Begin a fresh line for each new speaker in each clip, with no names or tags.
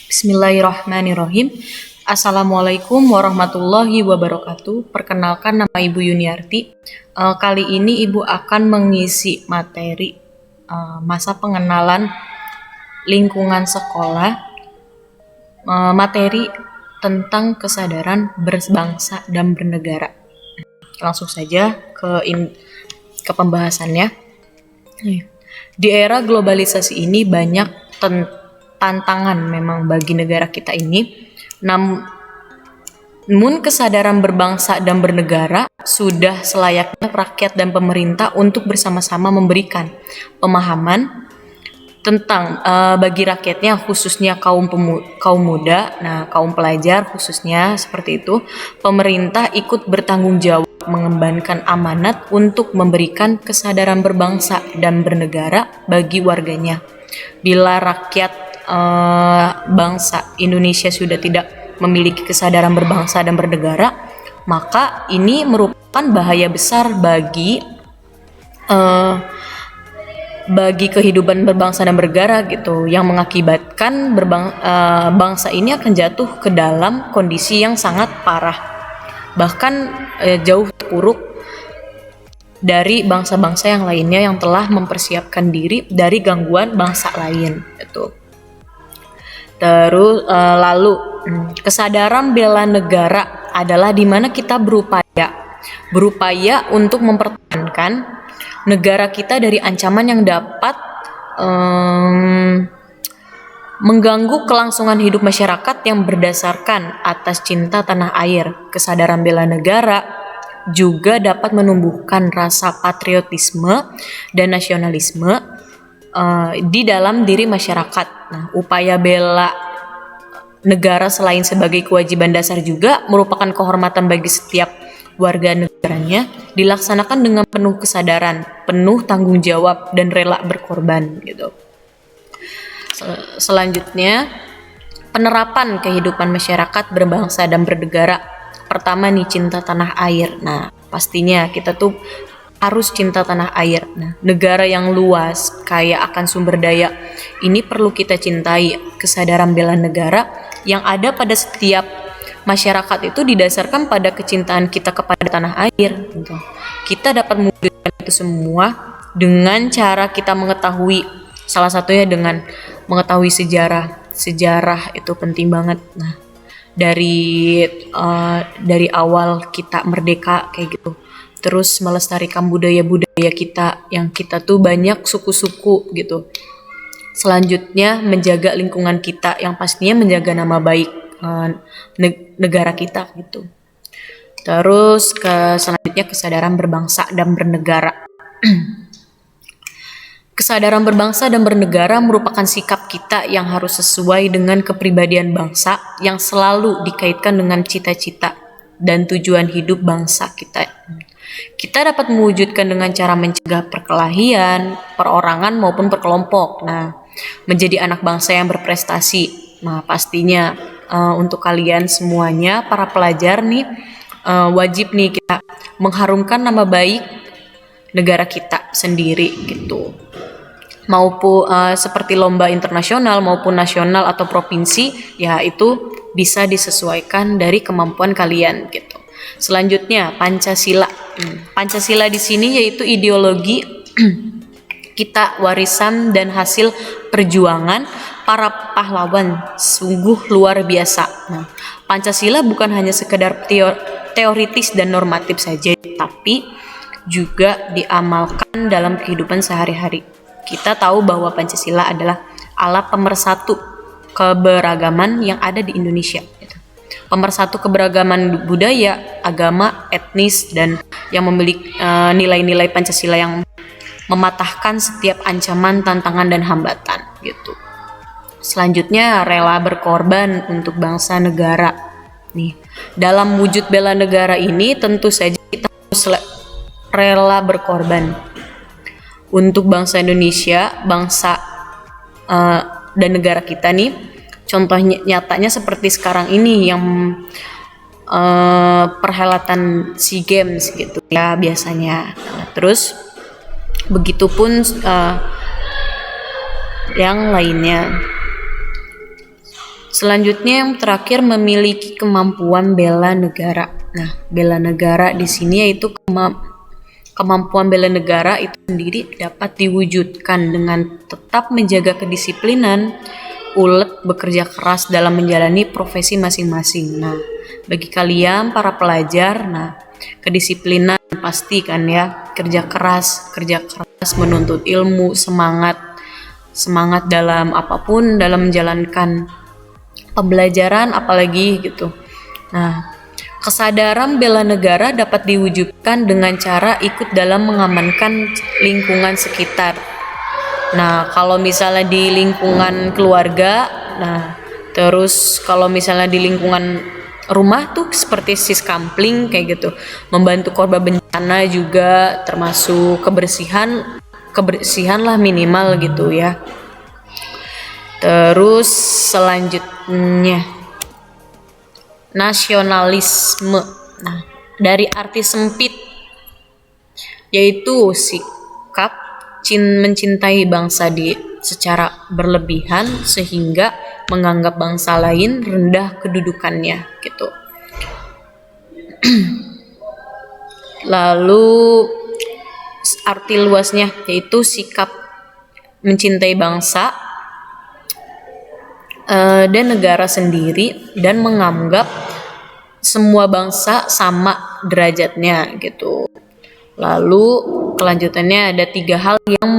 Bismillahirrahmanirrahim. Assalamualaikum warahmatullahi wabarakatuh. Perkenalkan, nama Ibu Yuniarti. Kali ini Ibu akan mengisi materi masa pengenalan lingkungan sekolah, materi tentang kesadaran berbangsa dan bernegara. Langsung saja ke pembahasannya. Di era globalisasi ini banyak tantangan memang bagi negara kita ini. Namun kesadaran berbangsa dan bernegara sudah selayaknya rakyat dan pemerintah untuk bersama-sama memberikan pemahaman tentang bagi rakyatnya, khususnya kaum muda, kaum pelajar khususnya seperti itu. Pemerintah ikut bertanggung jawab mengembankan amanat untuk memberikan kesadaran berbangsa dan bernegara bagi warganya. Bila rakyat bangsa Indonesia sudah tidak memiliki kesadaran berbangsa dan bernegara, maka ini merupakan bahaya besar bagi kehidupan berbangsa dan bernegara gitu, yang mengakibatkan bangsa ini akan jatuh ke dalam kondisi yang sangat parah, bahkan jauh terpuruk dari bangsa-bangsa yang lainnya yang telah mempersiapkan diri dari gangguan bangsa lain gitu. Terus lalu kesadaran bela negara adalah di mana kita berupaya untuk mempertahankan negara kita dari ancaman yang dapat mengganggu kelangsungan hidup masyarakat yang berdasarkan atas cinta tanah air. Kesadaran bela negara juga dapat menumbuhkan rasa patriotisme dan nasionalisme di dalam diri masyarakat. Upaya bela negara selain sebagai kewajiban dasar juga merupakan kehormatan bagi setiap warga negaranya, dilaksanakan dengan penuh kesadaran, penuh tanggung jawab, dan rela berkorban gitu. Selanjutnya, penerapan kehidupan masyarakat berbangsa dan bernegara. Pertama nih, cinta tanah air. Pastinya kita tuh harus cinta tanah air. Negara yang luas, kaya akan sumber daya, ini perlu kita cintai. Kesadaran bela negara yang ada pada setiap masyarakat itu didasarkan pada kecintaan kita kepada tanah air gitu. Kita dapat mewujudkan itu semua dengan cara kita mengetahui, salah satunya dengan mengetahui sejarah itu penting banget. Dari awal kita merdeka kayak gitu, terus melestarikan budaya-budaya kita yang kita tuh banyak suku-suku gitu. Selanjutnya menjaga lingkungan kita yang pastinya menjaga nama baik negara kita gitu. Terus selanjutnya kesadaran berbangsa dan bernegara. Kesadaran berbangsa dan bernegara merupakan sikap kita yang harus sesuai dengan kepribadian bangsa yang selalu dikaitkan dengan cita-cita dan tujuan hidup bangsa kita. Kita dapat mewujudkan dengan cara mencegah perkelahian, perorangan maupun berkelompok. Menjadi anak bangsa yang berprestasi. Pastinya untuk kalian semuanya, para pelajar nih, wajib nih kita mengharumkan nama baik negara kita sendiri gitu. Maupun seperti lomba internasional maupun nasional atau provinsi, ya itu bisa disesuaikan dari kemampuan kalian gitu. Selanjutnya Pancasila. Pancasila di sini yaitu ideologi kita, warisan dan hasil perjuangan para pahlawan, sungguh luar biasa. Pancasila bukan hanya sekedar teoritis dan normatif saja, tapi juga diamalkan dalam kehidupan sehari-hari. Kita tahu bahwa Pancasila adalah alat pemersatu keberagaman yang ada di Indonesia. Pemersatu keberagaman budaya, agama, etnis, dan yang memiliki nilai-nilai Pancasila yang mematahkan setiap ancaman, tantangan, dan hambatan gitu. Selanjutnya rela berkorban untuk bangsa negara. Dalam wujud bela negara ini tentu saja kita harus rela berkorban untuk bangsa Indonesia, bangsa dan negara kita nih. Contohnya nyatanya seperti sekarang ini yang perhelatan SEA Games gitu ya biasanya. Terus begitupun yang lainnya. Selanjutnya yang terakhir memiliki kemampuan bela negara. Nah, bela negara di sini yaitu kemampuan bela negara itu sendiri dapat diwujudkan dengan tetap menjaga kedisiplinan, ulet bekerja keras dalam menjalani profesi masing-masing. Nah, bagi kalian para pelajar, kedisiplinan pasti kan ya, kerja keras menuntut ilmu, semangat dalam apapun, dalam menjalankan pembelajaran apalagi gitu. Nah, kesadaran bela negara dapat diwujudkan dengan cara ikut dalam mengamankan lingkungan sekitar. Nah, kalau misalnya di lingkungan keluarga, terus kalau misalnya di lingkungan rumah tuh seperti siskampling kayak gitu, membantu korban bencana juga, termasuk kebersihan lah minimal gitu ya. Terus selanjutnya nasionalisme. Nah, dari arti sempit yaitu sikap mencintai bangsa secara berlebihan sehingga menganggap bangsa lain rendah kedudukannya gitu. Lalu arti luasnya yaitu sikap mencintai bangsa dan negara sendiri dan menganggap semua bangsa sama derajatnya gitu. Lalu kelanjutannya ada 3 hal yang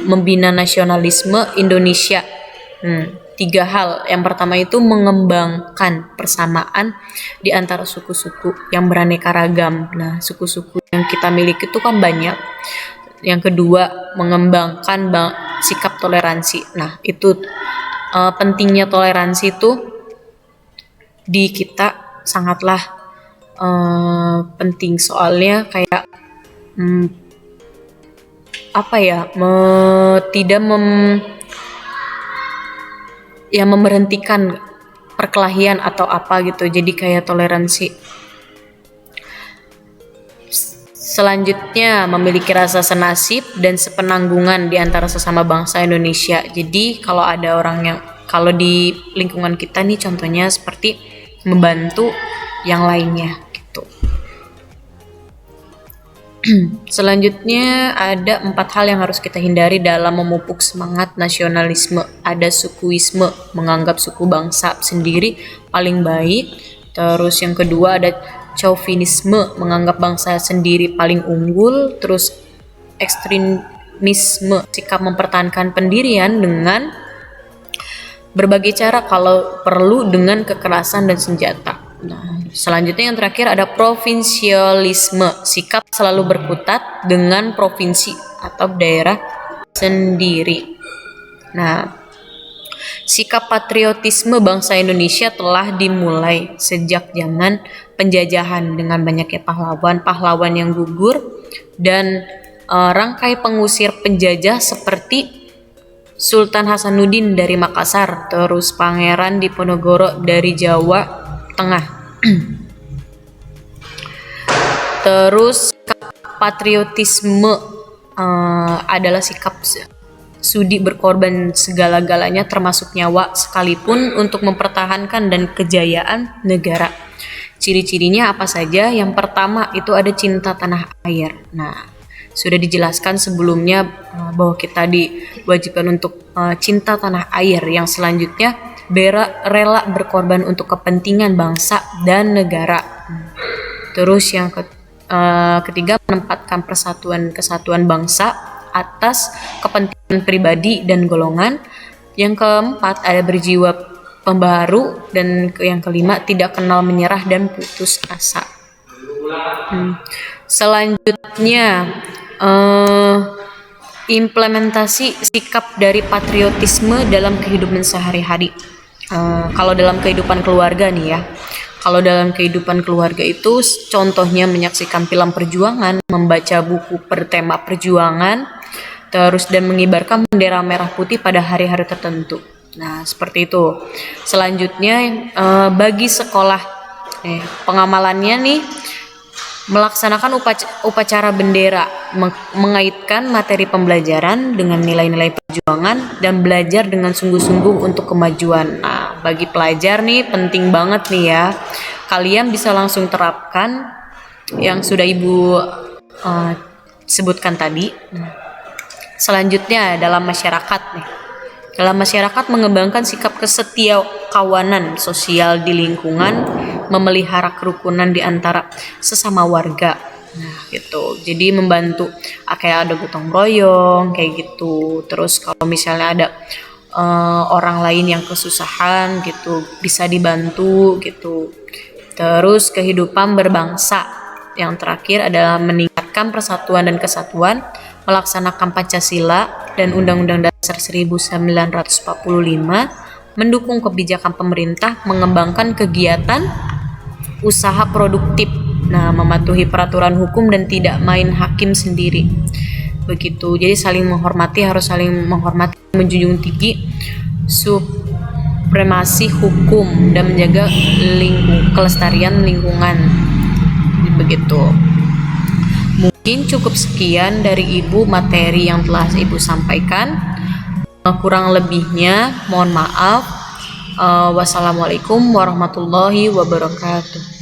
membina nasionalisme Indonesia. 3 hal. Yang pertama itu mengembangkan persamaan di antara suku-suku yang beraneka ragam. Nah, suku-suku yang kita miliki itu kan banyak. Yang kedua, mengembangkan sikap toleransi. Nah, itu pentingnya toleransi itu di kita sangatlah penting, soalnya kayak tidak memberhentikan perkelahian atau apa gitu, jadi kayak toleransi. Selanjutnya memiliki rasa senasib dan sepenanggungan di antara sesama bangsa Indonesia. Jadi kalau di lingkungan kita nih contohnya seperti membantu yang lainnya gitu. Selanjutnya ada 4 hal yang harus kita hindari dalam memupuk semangat nasionalisme. Ada sukuisme, menganggap suku bangsa sendiri paling baik. Terus yang kedua ada chauvinisme, menganggap bangsa sendiri paling unggul. Terus ekstremisme, sikap mempertahankan pendirian dengan berbagai cara kalau perlu dengan kekerasan dan senjata. Nah, selanjutnya yang terakhir ada provinsialisme, sikap selalu berkutat dengan provinsi atau daerah sendiri. Nah, sikap patriotisme bangsa Indonesia telah dimulai sejak zaman penjajahan dengan banyaknya pahlawan yang gugur dan rangkai pengusir penjajah seperti Sultan Hasanuddin dari Makassar, terus Pangeran Diponegoro dari Jawa Tengah. Terus patriotisme adalah sikap sudi berkorban segala-galanya termasuk nyawa sekalipun untuk mempertahankan dan kejayaan negara. Ciri-cirinya apa saja? Yang pertama itu ada cinta tanah air. Nah, sudah dijelaskan sebelumnya bahwa kita diwajibkan untuk cinta tanah air. Yang selanjutnya rela berkorban untuk kepentingan bangsa dan negara. Terus yang ketiga menempatkan kesatuan bangsa atas kepentingan pribadi dan golongan. Yang keempat ada berjiwa pembaharu, dan yang kelima tidak kenal menyerah dan putus asa. Selanjutnya implementasi sikap dari patriotisme dalam kehidupan sehari-hari. Kalau dalam kehidupan keluarga nih ya, kalau dalam kehidupan keluarga itu contohnya menyaksikan film perjuangan, membaca buku bertema perjuangan, terus dan mengibarkan bendera merah putih pada hari-hari tertentu. Nah, seperti itu. Selanjutnya bagi sekolah pengamalannya nih melaksanakan upacara bendera, mengaitkan materi pembelajaran dengan nilai-nilai perjuangan dan belajar dengan sungguh-sungguh untuk kemajuan. Nah, bagi pelajar nih penting banget nih ya. Kalian bisa langsung terapkan yang sudah Ibu sebutkan tadi. Selanjutnya dalam masyarakat nih. Dalam masyarakat mengembangkan sikap kesetiakawanan sosial di lingkungan, memelihara kerukunan di antara sesama warga. Nah, gitu. Jadi membantu kayak ada gotong royong kayak gitu. Terus kalau misalnya ada orang lain yang kesusahan gitu, bisa dibantu gitu. Terus kehidupan berbangsa. Yang terakhir adalah meningkatkan persatuan dan kesatuan, melaksanakan Pancasila dan Undang-Undang Dasar 1945, mendukung kebijakan pemerintah, mengembangkan kegiatan usaha produktif, nah mematuhi peraturan hukum dan tidak main hakim sendiri. Begitu. Jadi saling menghormati, harus saling menghormati, menjunjung tinggi supremasi hukum dan menjaga kelestarian lingkungan. Begitu. Mungkin cukup sekian dari Ibu materi yang telah Ibu sampaikan. Kurang lebihnya mohon maaf. Wassalamualaikum warahmatullahi wabarakatuh.